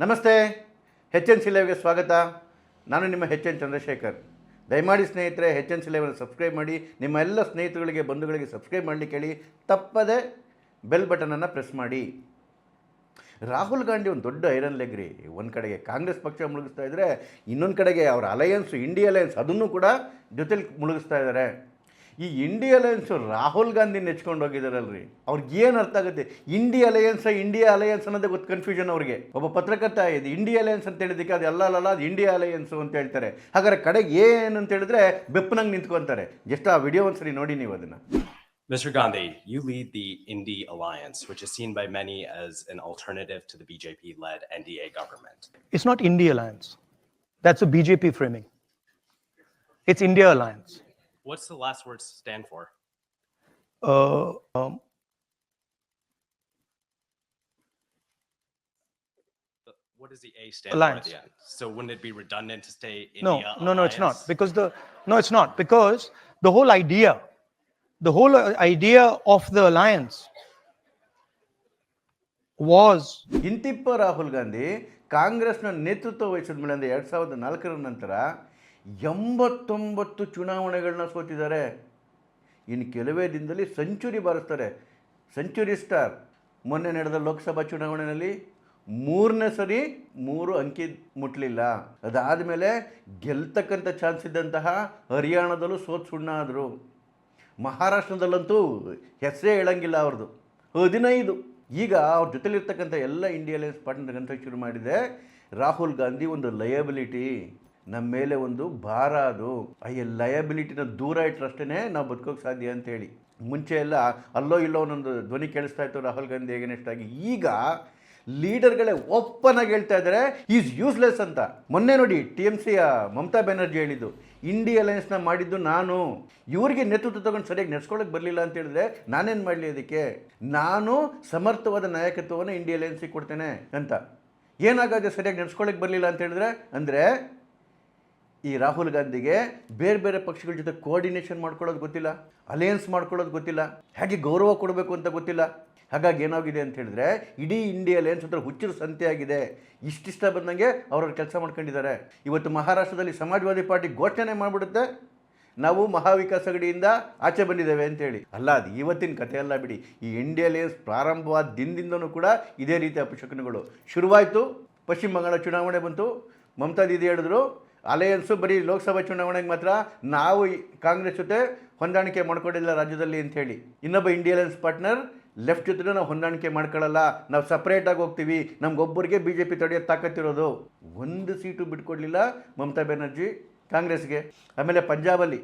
ನಮಸ್ತೆ. H N C ಲೈವ್ಗೆ ಸ್ವಾಗತ. ನಾನು ನಿಮ್ಮ ಎಚ್ ಎನ್ ಚಂದ್ರಶೇಖರ್. ದಯಮಾಡಿ ಸ್ನೇಹಿತರೆ ಎಚ್ ಎನ್ ಸಿ ಲೈವನ್ನು ಸಬ್ಸ್ಕ್ರೈಬ್ ಮಾಡಿ, ನಿಮ್ಮ ಎಲ್ಲ ಸ್ನೇಹಿತರುಗಳಿಗೆ ಬಂಧುಗಳಿಗೆ ಸಬ್ಸ್ಕ್ರೈಬ್ ಮಾಡಲಿಕ್ಕೆ ಹೇಳಿ. ತಪ್ಪದೆ ಬೆಲ್ ಬಟನನ್ನು ಪ್ರೆಸ್ ಮಾಡಿ. ರಾಹುಲ್ ಗಾಂಧಿ ಒಂದು ದೊಡ್ಡ ಐರನ್ ಲೆಗ್ ರೀ. ಒಂದು ಕಡೆಗೆ ಕಾಂಗ್ರೆಸ್ ಪಕ್ಷ ಮುಳುಗಿಸ್ತಾ ಇದ್ದರೆ, ಇನ್ನೊಂದು ಕಡೆಗೆ ಅವರ ಅಲಯನ್ಸು ಇಂಡಿಯಾ ಅಲಯನ್ಸ್ ಅದನ್ನು ಕೂಡ ಜೊತೆಲಿ ಮುಳುಗಿಸ್ತಾ ಇದ್ದಾರೆ. ಈ ಇಂಡಿಯಾ ಅಲಯನ್ಸು ರಾಹುಲ್ ಗಾಂಧಿ ನೆಚ್ಕೊಂಡು ಹೋಗಿದ್ದಾರಲ್ರಿ, ಅವ್ರಿಗೆ ಏನು ಅರ್ಥ ಆಗುತ್ತೆ? ಇಂಡಿಯಾ ಅಲಯನ್ಸ್ ಅನ್ನೋದೇ ಗೊತ್ತು, ಕನ್ಫ್ಯೂಷನ್ ಅವ್ರಿಗೆ. ಒಬ್ಬ ಪತ್ರಕರ್ತ ಇದು ಇಂಡಿಯಾ ಅಲಯನ್ಸ್ ಅಂತ ಹೇಳಿದಕ್ಕೆ ಅದು ಅಲ್ಲ ಅದು ಇಂಡಿಯಾ ಅಲಯನ್ಸು ಅಂತ ಹೇಳ್ತಾರೆ. ಹಾಗಾದ್ರೆ ಕಡೆಗೆ ಏನು ಅಂತ ಹೇಳಿದ್ರೆ ಬೆಪ್ಪನಂಗೆ ನಿಂತ್ಕೊತಾರೆ. ಜಸ್ಟ್ ಆ ವಿಡಿಯೋ ಒಂದ್ಸರಿ ನೋಡಿ ನೀವು ಅದನ್ನು. Mr. Gandhi, you lead the Indy Alliance, which is seen by many as an alternative to the BJP-led NDA government. It's not India Alliance. That's a BJP framing. It's India Alliance. What's the last words stand for? What does the A stand Alliance. for at the end? So wouldn't it be redundant to say India No, Alliance? it's not. It's not. Because the whole idea of the alliance was ಇಂತಿಪ್ಪ Rahul Gandhi ಕಾಂಗ್ರೆಸ್ನ ನೇತೃತ್ವ ವಹಿಸಿದ ಮೇಲೆ ಅಂದರೆ 2004 ನಂತರ 89 ಚುನಾವಣೆಗಳನ್ನ ಸೋತಿದ್ದಾರೆ. ಇನ್ನು ಕೆಲವೇ ದಿನದಲ್ಲಿ century ಬಾರಿಸ್ತಾರೆ. Century star. ಮೊನ್ನೆ ನಡೆದ ಲೋಕಸಭಾ ಚುನಾವಣೆಯಲ್ಲಿ 3ನೇ ಸರಿ 3 ಅಂಕಿ ಮುಟ್ಟಲಿಲ್ಲ. ಅದಾದಮೇಲೆ ಗೆಲ್ತಕ್ಕಂಥ ಚಾನ್ಸ್ ಇದ್ದಂತಹ ಹರಿಯಾಣದಲ್ಲೂ ಸೋತು ಸುಣ್ಣ ಆದರು. ಮಹಾರಾಷ್ಟ್ರದಲ್ಲಂತೂ ಹೆಸರೇ ಹೇಳಂಗಿಲ್ಲ ಅವ್ರದ್ದು. 15. ಈಗ ಅವ್ರ ಜೊತೆಲಿರ್ತಕ್ಕಂಥ ಎಲ್ಲ ಇಂಡಿಯಾ ಅಲಯನ್ಸ್ ಪಾರ್ಟ್ನರ್ ಅಂತ ಶುರು ಮಾಡಿದೆ. ರಾಹುಲ್ ಗಾಂಧಿ ಒಂದು ಲಯಬಿಲಿಟಿ, ನಮ್ಮ ಮೇಲೆ ಒಂದು ಭಾರ. ಅದು ಈ ಲಯಬಿಲಿಟಿನ ದೂರ ಇಟ್ಟರಷ್ಟೇ ನಾವು ಬದುಕೋಕ್ಕೆ ಸಾಧ್ಯ ಅಂತೇಳಿ. ಮುಂಚೆ ಎಲ್ಲ ಅಲ್ಲೋ ಇಲ್ಲೋ ಒಂದೊಂದು ಧ್ವನಿ ಕೇಳಿಸ್ತಾ ಇತ್ತು ರಾಹುಲ್ ಗಾಂಧಿ ಹೇಗೇನೆಸ್ಟ್ ಆಗಿ. ಈಗ ಲೀಡರ್ಗಳೇ ಓಪನ್ ಆಗಿ ಹೇಳ್ತಾ ಇದ್ದಾರೆ ಈಸ್ ಯೂಸ್ಲೆಸ್ ಅಂತ. ಮೊನ್ನೆ ನೋಡಿ TMCಯ ಮಮತಾ ಬ್ಯಾನರ್ಜಿ ಹೇಳಿದ್ದು, ಇಂಡಿಯಾ ಅಲಯನ್ಸ್ನ ಮಾಡಿದ್ದು ನಾನು, ಇವರಿಗೆ ನೇತೃತ್ವ ತಗೊಂಡು ಸರಿಯಾಗಿ ನಡೆಸ್ಕೊಳ್ಳೋಕೆ ಬರಲಿಲ್ಲ ಅಂತ ಹೇಳಿದ್ರೆ ನಾನೇನು ಮಾಡಲಿ? ಅದಕ್ಕೆ ನಾನು ಸಮರ್ಥವಾದ ನಾಯಕತ್ವವನ್ನು ಇಂಡಿಯಾ ಅಲಯನ್ಸಿಗೆ ಕೊಡ್ತೇನೆ ಅಂತ. ಏನಾಗುತ್ತೆ ಸರಿಯಾಗಿ ನಡೆಸ್ಕೊಳ್ಳೋಕೆ ಬರಲಿಲ್ಲ ಅಂತ ಹೇಳಿದ್ರೆ? ಅಂದರೆ ಈ ರಾಹುಲ್ ಗಾಂಧಿಗೆ ಬೇರೆ ಬೇರೆ ಪಕ್ಷಗಳ ಜೊತೆ ಕೋಆರ್ಡಿನೇಷನ್ ಮಾಡ್ಕೊಳ್ಳೋದು ಗೊತ್ತಿಲ್ಲ, ಅಲಯನ್ಸ್ ಮಾಡ್ಕೊಳ್ಳೋದು ಗೊತ್ತಿಲ್ಲ, ಹೇಗೆ ಗೌರವ ಕೊಡಬೇಕು ಅಂತ ಗೊತ್ತಿಲ್ಲ. ಹಾಗಾಗಿ ಏನಾಗಿದೆ ಅಂತ ಹೇಳಿದ್ರೆ ಇಡೀ ಇಂಡಿಯಾ ಅಲಯನ್ಸ್ ಹತ್ರ ಹುಚ್ಚರು ಸಂತೆ ಆಗಿದೆ. ಇಷ್ಟಿಷ್ಟ ಬಂದಂಗೆ ಅವ್ರವ್ರ ಕೆಲಸ ಮಾಡ್ಕೊಂಡಿದ್ದಾರೆ. ಇವತ್ತು ಮಹಾರಾಷ್ಟ್ರದಲ್ಲಿ ಸಮಾಜವಾದಿ ಪಾರ್ಟಿ ಘೋಷಣೆ ಮಾಡಿಬಿಡುತ್ತೆ, ನಾವು ಮಹಾವಿಕಾಸ್ ಅಘಡಿಯಿಂದ ಆಚೆ ಬಂದಿದ್ದೇವೆ ಅಂತೇಳಿ. ಅಲ್ಲ, ಅದು ಇವತ್ತಿನ ಕಥೆ ಅಲ್ಲ ಬಿಡಿ. ಈ ಇಂಡಿಯಾ ಅಲಯನ್ಸ್ ಪ್ರಾರಂಭವಾದ ದಿನದಿಂದನೂ ಕೂಡ ಇದೇ ರೀತಿಯ ಅಪಶಕನಗಳು ಶುರುವಾಯಿತು. ಪಶ್ಚಿಮ ಬಂಗಾಳ ಚುನಾವಣೆ ಬಂತು, ಮಮತಾ ದೀದಿ ಹೇಳಿದ್ರು ಅಲಯನ್ಸು ಬರೀ ಲೋಕಸಭಾ ಚುನಾವಣೆಗೆ ಮಾತ್ರ, ನಾವು ಕಾಂಗ್ರೆಸ್ ಜೊತೆ ಹೊಂದಾಣಿಕೆ ಮಾಡ್ಕೊಂಡಿಲ್ಲ ರಾಜ್ಯದಲ್ಲಿ ಅಂಥೇಳಿ. ಇನ್ನೊಬ್ಬ ಇಂಡಿಯಾ ಅಲಯನ್ಸ್ ಪಾರ್ಟ್ನರ್ ಲೆಫ್ಟ್ ಜೊತೆ ನಾವು ಹೊಂದಾಣಿಕೆ ಮಾಡ್ಕೊಳ್ಳಲ್ಲ, ನಾವು ಸಪ್ರೇಟಾಗಿ ಹೋಗ್ತೀವಿ, ನಮಗೊಬ್ಬರಿಗೆ BJP ತಡೆಯೋದು ತಾಕತ್ತಿರೋದು. ಒಂದು ಸೀಟು ಬಿಟ್ಕೊಡ್ಲಿಲ್ಲ ಮಮತಾ ಬ್ಯಾನರ್ಜಿ ಕಾಂಗ್ರೆಸ್ಗೆ. ಆಮೇಲೆ ಪಂಜಾಬಲ್ಲಿ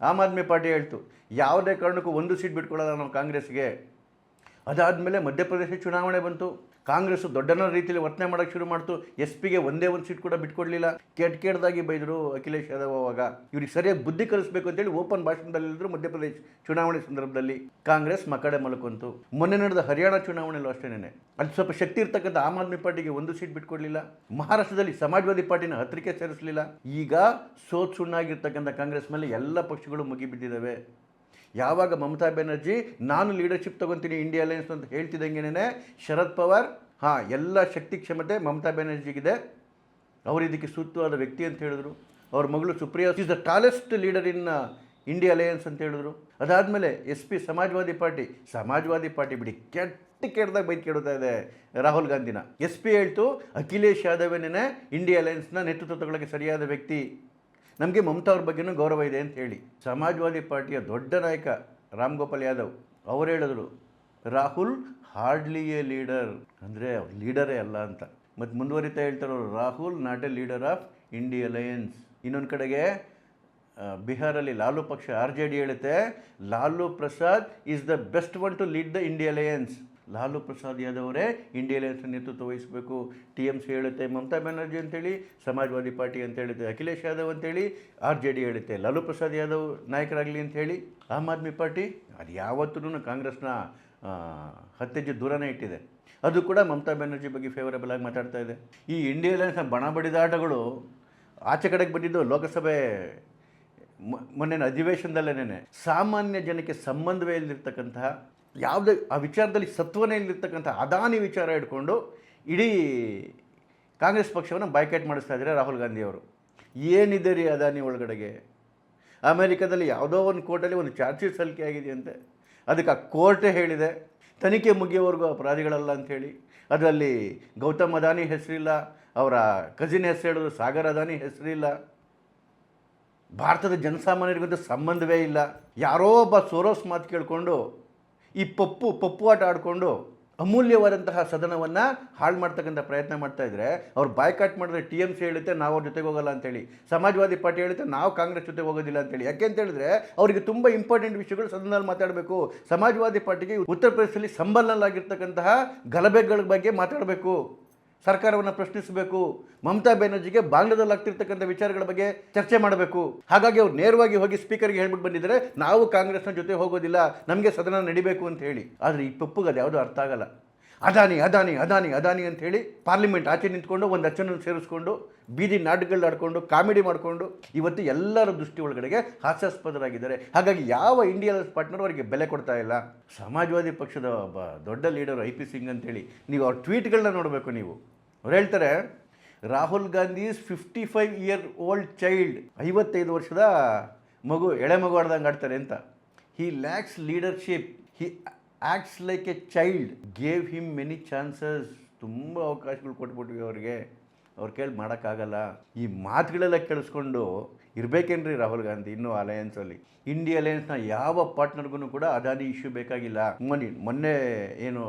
ಆಮ್ ಆದ್ಮಿ ಪಾರ್ಟಿ ಹೇಳ್ತು ಯಾವುದೇ ಕಾರಣಕ್ಕೂ ಒಂದು ಸೀಟ್ ಬಿಟ್ಕೊಡಲ್ಲ ನಾವು ಕಾಂಗ್ರೆಸ್ಗೆ. ಅದಾದಮೇಲೆ ಮಧ್ಯಪ್ರದೇಶ ಚುನಾವಣೆ ಬಂತು, ಕಾಂಗ್ರೆಸ್ಸು ದೊಡ್ಡನ ರೀತಿಯಲ್ಲಿ ವರ್ತನೆ ಮಾಡೋಕ್ಕೆ ಶುರು ಮಾಡ್ತು. SP-ಗೆ ಒಂದೇ ಒಂದು ಸೀಟ್ ಕೂಡ ಬಿಟ್ಕೊಡ್ಲಿಲ್ಲ. ಕೆಟ್ಟದಾಗಿ ಬೈದರು ಅಖಿಲೇಶ್ ಯಾದವ್. ಅವಾಗ ಇವ್ರಿಗೆ ಸರಿಯಾಗಿ ಬುದ್ಧಿ ಕಲಿಸ್ಬೇಕು ಅಂತೇಳಿ ಓಪನ್ ಭಾಷಣದಲ್ಲಿ ಹೇಳಿದ್ರು. ಮಧ್ಯಪ್ರದೇಶ ಚುನಾವಣೆ ಸಂದರ್ಭದಲ್ಲಿ ಕಾಂಗ್ರೆಸ್ ಮಕಡೆ ಮಲ್ಕೊಂತು. ಮೊನ್ನೆ ನಡೆದ ಹರಿಯಾಣ ಚುನಾವಣೆಯಲ್ಲೂ ಅಷ್ಟೇನೆ ಅಲ್ಲಿ ಸ್ವಲ್ಪ ಶಕ್ತಿ ಇರ್ತಕ್ಕಂಥ ಆಮ್ ಆದ್ಮಿ ಪಾರ್ಟಿಗೆ ಒಂದು ಸೀಟ್ ಬಿಟ್ಕೊಡ್ಲಿಲ್ಲ. ಮಹಾರಾಷ್ಟ್ರದಲ್ಲಿ ಸಮಾಜವಾದಿ ಪಾರ್ಟಿನ ಹತ್ತಿರಕ್ಕೆ ಸೇರಿಸಲಿಲ್ಲ. ಈಗ ಸೋತ್ ಸುಣ್ಣಾಗಿರ್ತಕ್ಕಂಥ ಕಾಂಗ್ರೆಸ್ ಮೇಲೆ ಎಲ್ಲ ಪಕ್ಷಗಳು ಮುಗಿಬಿದ್ದಿದ್ದಾವೆ. ಯಾವಾಗ ಮಮತಾ ಬ್ಯಾನರ್ಜಿ ನಾನು ಲೀಡರ್ಶಿಪ್ ತೊಗೊತೀನಿ ಇಂಡಿಯಾ ಅಲಯನ್ಸ್ ಅಂತ ಹೇಳ್ತಿದ್ದಂಗೆನೇ ಶರದ್ ಪವಾರ್ ಎಲ್ಲ ಶಕ್ತಿ ಕ್ಷಮತೆ ಮಮತಾ ಬ್ಯಾನರ್ಜಿಗಿದೆ, ಅವರು ಇದಕ್ಕೆ ಸೂಕ್ತವಾದ ವ್ಯಕ್ತಿ ಅಂತ ಹೇಳಿದ್ರು. ಅವ್ರ ಮಗಳು Supriya is the tallest leader in India alliance ಅಂತ ಹೇಳಿದ್ರು. ಅದಾದಮೇಲೆ SP ಸಮಾಜವಾದಿ ಪಾರ್ಟಿ ಬಿಡಿ, ಕೆಟ್ಟದಾಗ ಬೈದು ಕೇಳ್ತಾ ಇದೆ ರಾಹುಲ್ ಗಾಂಧಿನ. SP ಹೇಳ್ತು ಅಖಿಲೇಶ್ ಯಾದವೇನೇ ಇಂಡಿಯಾ ಅಲಯನ್ಸ್ನ ನೇತೃತ್ವ ತಗೊಳ್ಳೋಕ್ಕೆ ಸರಿಯಾದ ವ್ಯಕ್ತಿ, ನಮಗೆ ಮಮತಾ ಅವ್ರ ಬಗ್ಗೆನೂ ಗೌರವ ಇದೆ ಅಂತ ಹೇಳಿ. ಸಮಾಜವಾದಿ ಪಾರ್ಟಿಯ ದೊಡ್ಡ ನಾಯಕ ರಾಮ್ ಗೋಪಾಲ್ ಯಾದವ್ ಅವರು ಹೇಳಿದ್ರು ರಾಹುಲ್ ಹಾರ್ಡ್ಲಿ ಎ ಲೀಡರ್, ಅಂದರೆ ಅವ್ರು ಲೀಡರೇ ಅಲ್ಲ ಅಂತ. ಮತ್ತು ಮುಂದುವರಿತಾ ಹೇಳ್ತಾರವರು Rahul not a leader of India alliance. ಇನ್ನೊಂದು ಕಡೆಗೆ ಬಿಹಾರಲ್ಲಿ ಲಾಲು ಪಕ್ಷ RJD ಹೇಳುತ್ತೆ Lalu Prasad is the best one to lead the India alliance. Lalu Prasad Yadav ಅವರೇ ಇಂಡಿಯಾ ಅಲಯನ್ಸ್ ನೇತೃತ್ವ ವಹಿಸಬೇಕು. TMC ಹೇಳುತ್ತೆ ಮಮತಾ ಬ್ಯಾನರ್ಜಿ ಅಂತೇಳಿ, ಸಮಾಜವಾದಿ ಪಾರ್ಟಿ ಅಂತ ಹೇಳುತ್ತೆ ಅಖಿಲೇಶ್ ಯಾದವ್ ಅಂತೇಳಿ, RJD ಹೇಳುತ್ತೆ ಲಾಲು ಪ್ರಸಾದ್ ಯಾದವ್ ನಾಯಕರಾಗಲಿ ಅಂಥೇಳಿ. ಆಮ್ ಆದ್ಮಿ ಪಾರ್ಟಿ ಅದು ಯಾವತ್ತೂ ಕಾಂಗ್ರೆಸ್ನ ಹತ್ತೆಜ್ಜೆ ದೂರನೇ ಇಟ್ಟಿದೆ. ಅದು ಕೂಡ ಮಮತಾ ಬ್ಯಾನರ್ಜಿ ಬಗ್ಗೆ ಫೇವರೇಬಲ್ ಆಗಿ ಮಾತಾಡ್ತಾ ಇದೆ. ಈ ಇಂಡಿಯಾ ಅಲಯನ್ಸ್ನ ಬಣ ಬಡಿದಾಟಗಳು ಆಚೆ ಕಡೆಗೆ ಬಂದಿದ್ದು ಲೋಕಸಭೆ ಮೊನ್ನೆ ಅಧಿವೇಶನದಲ್ಲೇನೆ. ಸಾಮಾನ್ಯ ಜನಕ್ಕೆ ಸಂಬಂಧವೇ ಇಲ್ಲದಿರ್ತಕ್ಕಂತಹ, ಯಾವುದೇ ಆ ವಿಚಾರದಲ್ಲಿ ಸತ್ವನೇ ಇಲ್ಲದಿರ್ತಕ್ಕಂಥ ಅದಾನಿ ವಿಚಾರ ಹಿಡ್ಕೊಂಡು ಇಡೀ ಕಾಂಗ್ರೆಸ್ ಪಕ್ಷವನ್ನು ಬಾಯ್ಕಾಟ್ ಮಾಡಿಸ್ತಾ ಇದ್ದಾರೆ ರಾಹುಲ್ ಗಾಂಧಿಯವರು. ಏನಿದೆ ರೀ ಅದಾನಿ ಒಳಗಡೆಗೆ? ಅಮೇರಿಕಾದಲ್ಲಿ ಯಾವುದೋ ಒಂದು ಕೋರ್ಟಲ್ಲಿ ಒಂದು ಚಾರ್ಜ್ ಶೀಟ್ ಸಲ್ಲಿಕೆ ಆಗಿದೆಯಂತೆ. ಅದಕ್ಕೆ ಆ ಕೋರ್ಟೇ ಹೇಳಿದೆ ತನಿಖೆ ಮುಗಿಯೋವರೆಗೂ ಅಪರಾಧಿಗಳಲ್ಲ ಅಂಥೇಳಿ. ಅದರಲ್ಲಿ ಗೌತಮ್ ಅದಾನಿ ಹೆಸರಿಲ್ಲ, ಅವರ ಕಸಿನ್ ಹೆಸರು ಹೇಳಿದ್ರು ಸಾಗರ್ ಅದಾನಿ ಹೆಸರಿಲ್ಲ. ಭಾರತದ ಜನಸಾಮಾನ್ಯರಿಗಂತೂ ಸಂಬಂಧವೇ ಇಲ್ಲ. ಯಾರೋ ಒಬ್ಬ ಸೋರೋಸ್ ಮಾತು ಕೇಳಿಕೊಂಡು ಈ ಪಪ್ಪು ಆಟ ಆಡಿಕೊಂಡು ಅಮೂಲ್ಯವಾದಂತಹ ಸದನವನ್ನು ಹಾಳು ಮಾಡ್ತಕ್ಕಂಥ ಪ್ರಯತ್ನ ಮಾಡ್ತಾಯಿದ್ರೆ ಅವ್ರು ಬಾಯ್ಕಾಟ್ ಮಾಡಿದ್ರೆ TMC ಹೇಳುತ್ತೆ ನಾವು ಅವ್ರ ಜೊತೆಗೆ ಹೋಗಲ್ಲ ಅಂತೇಳಿ, ಸಮಾಜವಾದಿ ಪಾರ್ಟಿ ಹೇಳುತ್ತೆ ನಾವು ಕಾಂಗ್ರೆಸ್ ಜೊತೆಗೆ ಹೋಗೋದಿಲ್ಲ ಅಂತೇಳಿ. ಯಾಕೆ ಅಂತ ಹೇಳಿದ್ರೆ ಅವರಿಗೆ ತುಂಬ ಇಂಪಾರ್ಟೆಂಟ್ ವಿಷಯಗಳು ಸದನದಲ್ಲಿ ಮಾತಾಡಬೇಕು. ಸಮಾಜವಾದಿ ಪಾರ್ಟಿಗೆ ಉತ್ತರ ಪ್ರದೇಶದಲ್ಲಿ ಸಂಬಲ್ನಲ್ಲಾಗಿರ್ತಕ್ಕಂತಹ ಗಲಭೆಗಳ ಬಗ್ಗೆ ಮಾತಾಡಬೇಕು, ಸರ್ಕಾರವನ್ನು ಪ್ರಶ್ನಿಸಬೇಕು, ಮಮತಾ ಬ್ಯಾನರ್ಜಿಗೆ ಬಾಂಗ್ಲಾದಲ್ಲಿ ಆಗ್ತಿರ್ತಕ್ಕಂಥ ವಿಚಾರಗಳ ಬಗ್ಗೆ ಚರ್ಚೆ ಮಾಡಬೇಕು. ಹಾಗಾಗಿ ಅವ್ರು ನೇರವಾಗಿ ಹೋಗಿ ಸ್ಪೀಕರ್ಗೆ ಹೇಳ್ಬಿಟ್ಟು ಬಂದಿದ್ದಾರೆ ನಾವು ಕಾಂಗ್ರೆಸ್ನ ಜೊತೆ ಹೋಗೋದಿಲ್ಲ, ನಮಗೆ ಸದನ ನಡಿಬೇಕು ಅಂತ ಹೇಳಿ. ಆದರೆ ಈ ಪಪ್ಪುಗೆ ಅದು ಯಾವುದೂ ಅರ್ಥ ಆಗಲ್ಲ. ಅದಾನಿ ಅದಾನಿ ಅದಾನಿ ಅದಾನಿ ಅಂತ ಹೇಳಿ ಪಾರ್ಲಿಮೆಂಟ್ ಆಚೆ ನಿಂತ್ಕೊಂಡು ಒಂದು ಅಚ್ಚನ್ನು ಸೇರಿಸ್ಕೊಂಡು ಬೀದಿ ನಾಟಕಗಳು ಆಡ್ಕೊಂಡು ಕಾಮಿಡಿ ಮಾಡಿಕೊಂಡು ಇವತ್ತು ಎಲ್ಲರ ದೃಷ್ಟಿ ಒಳಗಡೆಗೆ ಹಾಸ್ಯಾಸ್ಪದರಾಗಿದ್ದಾರೆ. ಹಾಗಾಗಿ ಯಾವ ಇಂಡಿಯಾ ಪಾರ್ಟ್ನರ್ ಅವರಿಗೆ ಬೆಲೆ ಕೊಡ್ತಾ ಇಲ್ಲ. ಸಮಾಜವಾದಿ ಪಕ್ಷದ ಒಬ್ಬ ದೊಡ್ಡ ಲೀಡರ್ IP ಸಿಂಗ್ ಅಂತೇಳಿ ನೀವು ಅವ್ರ ಟ್ವೀಟ್ಗಳನ್ನ ನೋಡಬೇಕು. ನೀವು ಅವ್ರು ಹೇಳ್ತಾರೆ Rahul Gandhi is 55 year old child, 55 ವರ್ಷದ ಮಗು, ಎಳೆ ಮಗು ಆಡ್ದಂಗೆ ಆಡ್ತಾರೆ ಅಂತ. He lacks leadership, he acts like a child, gave him many chances. ತುಂಬ ಅವಕಾಶಗಳು ಕೊಟ್ಬಿಟ್ವಿ ಅವ್ರಿಗೆ, ಅವ್ರ ಕೇಳಿ ಮಾಡೋಕ್ಕಾಗಲ್ಲ. ಈ ಮಾತುಗಳೆಲ್ಲ ಕೇಳಿಸ್ಕೊಂಡು ಇರಬೇಕೇನ್ರಿ ರಾಹುಲ್ ಗಾಂಧಿ ಇನ್ನೂ ಅಲಯನ್ಸಲ್ಲಿ? ಇಂಡಿಯಾ ಅಲಯನ್ಸ್ನ ಯಾವ ಪಾರ್ಟ್ನರ್ಗೂ ಕೂಡ ಅದಾನಿ ಇಶ್ಯೂ ಬೇಕಾಗಿಲ್ಲ. ಮೊನ್ನೆ ಏನು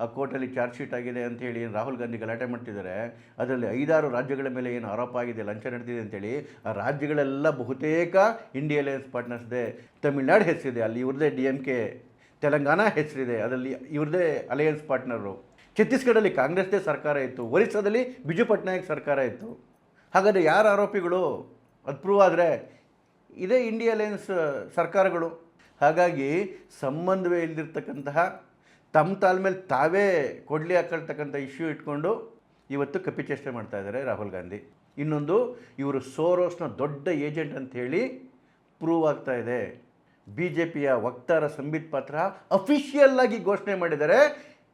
ಆ ಕೋರ್ಟಲ್ಲಿ ಚಾರ್ಜ್ ಶೀಟ್ ಆಗಿದೆ ಅಂತ ಹೇಳಿ ರಾಹುಲ್ ಗಾಂಧಿ ಗಲಾಟೆ ಮಾಡ್ತಿದ್ದಾರೆ. ಅದರಲ್ಲಿ 5-6 ರಾಜ್ಯಗಳ ಮೇಲೆ ಏನು ಆರೋಪ ಆಗಿದೆ, ಲಂಚ ನಡೆದಿದೆ ಅಂತೇಳಿ. ಆ ರಾಜ್ಯಗಳೆಲ್ಲ ಬಹುತೇಕ ಇಂಡಿಯಾ ಅಲಯನ್ಸ್ ಪಾರ್ಟ್ನರ್ಸ್ದೆ. ತಮಿಳ್ನಾಡು ಹೆಸರಿದೆ, ಅಲ್ಲಿ ಇವ್ರದ್ದೇ DMK. ತೆಲಂಗಾಣ ಹೆಸರಿದೆ, ಅದರಲ್ಲಿ ಇವ್ರದ್ದೇ ಅಲಯನ್ಸ್ ಪಾರ್ಟ್ನರು. ಛತ್ತೀಸ್ಗಢಲ್ಲಿ ಕಾಂಗ್ರೆಸ್ದೇ ಸರ್ಕಾರ ಇತ್ತು, ಒರಿಸ್ಸಾದಲ್ಲಿ ಬಿಜು ಪಟ್ನಾಯಕ್ ಸರ್ಕಾರ ಇತ್ತು. ಹಾಗಾದರೆ ಯಾರು ಆರೋಪಿಗಳು? ಅದು ಪ್ರೂವ್ ಆದರೆ ಇದೇ ಇಂಡಿಯಾ ಅಲಯನ್ಸ್ ಸರ್ಕಾರಗಳು. ಹಾಗಾಗಿ ಸಂಬಂಧವೇ ಇಲ್ಲದಿರ್ತಕ್ಕಂತಹ ತಮ್ಮ ತಾಳ ಮೇಲೆ ತಾವೇ ಕೊಡ್ಲಿ ಹಾಕೊಳ್ತಕ್ಕಂಥ ಇಶ್ಯೂ ಇಟ್ಕೊಂಡು ಇವತ್ತು ಕಪಿಚೇಷ್ಟೆ ಮಾಡ್ತಾ ಇದ್ದಾರೆ ರಾಹುಲ್ ಗಾಂಧಿ. ಇನ್ನೊಂದು, ಇವರು ಸೋರೋಸ್ನ ದೊಡ್ಡ ಏಜೆಂಟ್ ಅಂಥೇಳಿ ಪ್ರೂವ್ ಆಗ್ತಾ ಇದೆ. BJPಯ ವಕ್ತಾರ ಸಂಬಿತ್ ಪಾತ್ರ ಅಫಿಷಿಯಲ್ ಆಗಿ ಘೋಷಣೆ ಮಾಡಿದ್ದಾರೆ,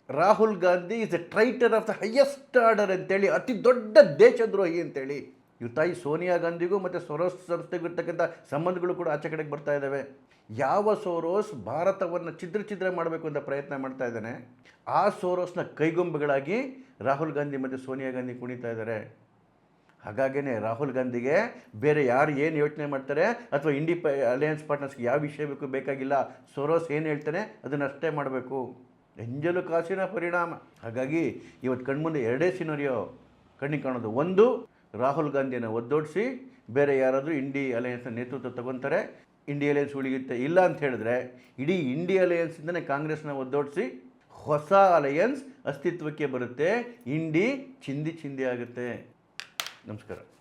Rahul Gandhi is a traitor of the highest order ಅಂತೇಳಿ, ಅತಿ ದೊಡ್ಡ ದೇಶದ್ರೋಹಿ ಅಂತೇಳಿ. ಇವ್ರ ತಾಯಿ ಸೋನಿಯಾ ಗಾಂಧಿಗೂ ಮತ್ತು ಸೋರೋಸ್ ಸಂಸ್ಥೆಗೂ ಇರ್ತಕ್ಕಂಥ ಸಂಬಂಧಗಳು ಕೂಡ ಆಚೆ ಕಡೆಗೆ ಬರ್ತಾ ಇದ್ದಾವೆ. ಯಾವ ಸೋರೋಸ್ ಭಾರತವನ್ನು ಛಿದ್ರ ಮಾಡಬೇಕು ಅಂತ ಪ್ರಯತ್ನ ಮಾಡ್ತಾ ಇದ್ದಾನೆ, ಆ ಸೋರೋಸ್ನ ಕೈಗೊಂಬೆಗಳಾಗಿ ರಾಹುಲ್ ಗಾಂಧಿ ಮತ್ತು ಸೋನಿಯಾ ಗಾಂಧಿ ಕುಣಿತಾ ಇದ್ದಾರೆ. ಹಾಗಾಗೇ ರಾಹುಲ್ ಗಾಂಧಿಗೆ ಬೇರೆ ಯಾರು ಏನು ಯೋಚನೆ ಮಾಡ್ತಾರೆ ಅಥವಾ ಅಲಯನ್ಸ್ ಪಾರ್ಟ್ನರ್ಸ್ಗೆ ಯಾವ ವಿಷಯ ಬೇಕಾಗಿಲ್ಲ. ಸೋರೋಸ್ ಏನು ಹೇಳ್ತಾನೆ ಅದನ್ನಷ್ಟೇ ಮಾಡಬೇಕು. ಎಂಜಲು ಕಾಸಿನ ಪರಿಣಾಮ. ಹಾಗಾಗಿ ಇವತ್ತು ಕಣ್ಮುಂದೆ 2 ಸಿನಾರಿಯೋ ಕಣ್ಣಿಗೆ ಕಾಣೋದು. ಒಂದು, ರಾಹುಲ್ ಗಾಂಧಿಯನ್ನು ಒದ್ದೋಡಿಸಿ ಬೇರೆ ಯಾರಾದರೂ ಇಂಡಿಯಾ ಅಲಯನ್ಸ್ನ ನೇತೃತ್ವ ತಗೊತಾರೆ, ಇಂಡಿಯಾ ಅಲಯನ್ಸ್ ಉಳಿಯುತ್ತೆ. ಇಲ್ಲ ಅಂತ ಹೇಳಿದ್ರೆ ಇಡೀ ಇಂಡಿಯಾ ಅಲಯನ್ಸಿಂದನೇ ಕಾಂಗ್ರೆಸ್ನ ಒದ್ದೋಡಿಸಿ ಹೊಸ ಅಲಯನ್ಸ್ ಅಸ್ತಿತ್ವಕ್ಕೆ ಬರುತ್ತೆ. ಇಂಡಿ ಚಿಂದಿ ಆಗುತ್ತೆ. ನಮಸ್ಕಾರ.